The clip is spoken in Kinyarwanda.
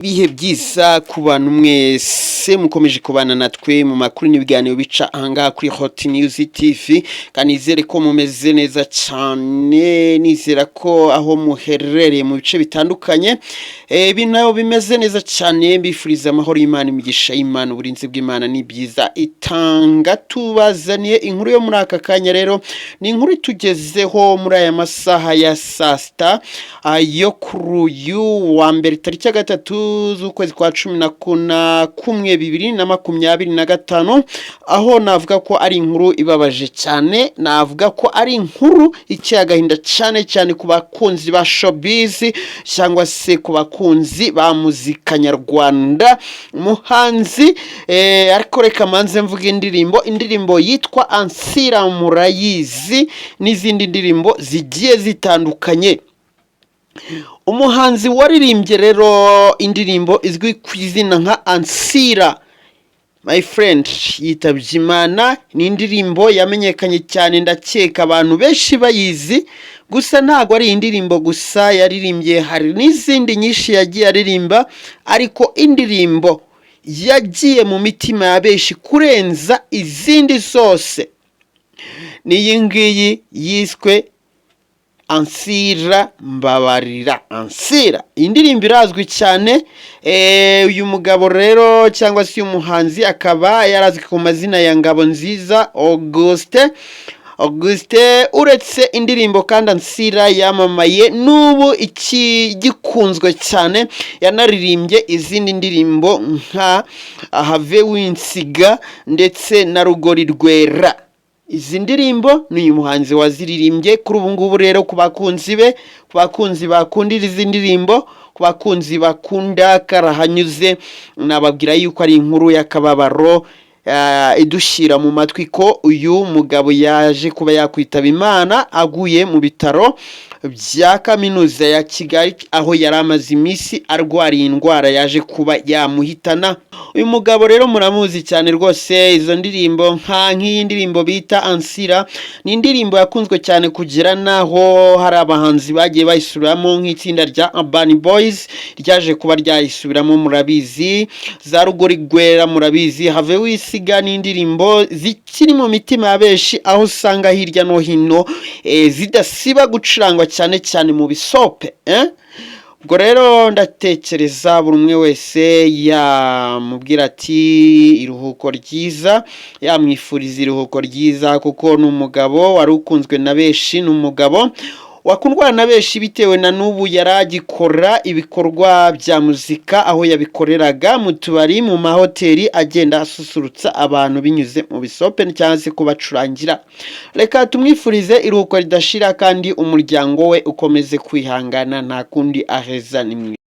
Bihe byiza ku bantu mwese mukomeje kubana natwe mu makuru n'ibiganiro bica ahangaha kuri Hot News TV, kandi nizere ko mumeze neza cyane, nizera ko aho muherereye mu bice bitandukanye ibintu bimeze neza cyane. Bifuriza amahoro y'Imana, imigisha y'Imana, uburinzi bw'Imana n'ibyiza itanga. Tubazaniye inkuru yo muri aka kanya, rero ni inkuru tugezeho muri aya masaha ya saa sita yo kuri uyu wa mbere tariki ya 3 z'ukwezi kwa 11/2025, aho navuga ko ari inkuru ibabaje cyane, navuga ko ari inkuru iteye agahinda cyane cyane ku bakunzi ba showbiz cyangwa se ku bakunzi ba muzika nyarwanda. Muhanzi ariko reka manze mvuga indirimbo yitwa Ancila, murayizi, n'izindi ndirimbo zigiye zitandukanye. Umuhanzi waririmbye rero indirimbo izwi ku izina nka Ancila, my friend, yitabye Imana. Ni indirimbo yamenyekanye cyane, ndakeka abantu benshi bayizi, gusa ntago ari indirimbo gusa yaririmbye, hari n'izindi nyinshi yagiye aririmba, ariko indirimbo yagiye mu mitima ya benshi kurenza izindi zose ni iyi ngiyi yiswe Ancila, mbabarira Ancila. Indirimbo irazwi cyane. Uyu mugabo rero cyangwa se uyu muhanzi akaba yarazwi ku mazina ya Ngabonziza Augustin. Uretse indirimbo kandi Ancila yamamaye n'ubu gikunzwe cyane, yanaririmbye izindi ndirimbo nka have winsiga ndetse na rugori rwera. Izi ndirimbo ni uyu muhanzi waziririmbye. Kuri ubu ngubu rero ku bakunzi be, ku bakunzi bakundira izi ndirimbo, ku bakunzi bakunda karahanyuze, nababwira yuko ari inkuru yakababaro idushyira mu matwi ko uyu mugabo yaje kuba yakwitaba Imana aguye mu bitaro bya kaminuza ya Kigali, aho yari amaze iminsi arwariye indwara yaje kuba yamuhitana. Uyu mugabo rero muramuzi cyane rwose. Izo ndirimbo nk'iyi ndirimbo bita Ancila ni indirimbo yakunzwe cyane kugira naho hari abahanzi bagiye bayisubiramo, nk'itsinda rya Urban Boys ryaje kuba ryayisubiramo, murabizi. Za rugori rwera murabizi, have wisiga n'indirimbo zikiri mu mitima ya benshi, aho usanga hirya no hino zidasiba gucurangwa cyane cyane mu bisope. Ubwo rero ndatekereza buri umwe wese yamubwira ati iruhuko ryiza, yamwifuriza iruhuko ryiza, kuko n'umugabo wari ukunzwe na benshi, n'umugabo wakundwa na benshi bitewe na n'ubu yaragikora ibikorwa bya muzika, aho yabikoreraga mu tubari, mu mahoteli, agenda asusurutsa abantu binyuze mu bisope cyangwa se kubacurangira. Reka tumwifurize iruhuko ridashira, kandi umuryango we ukomeze kwihangana, nta kundi aheza nimwe.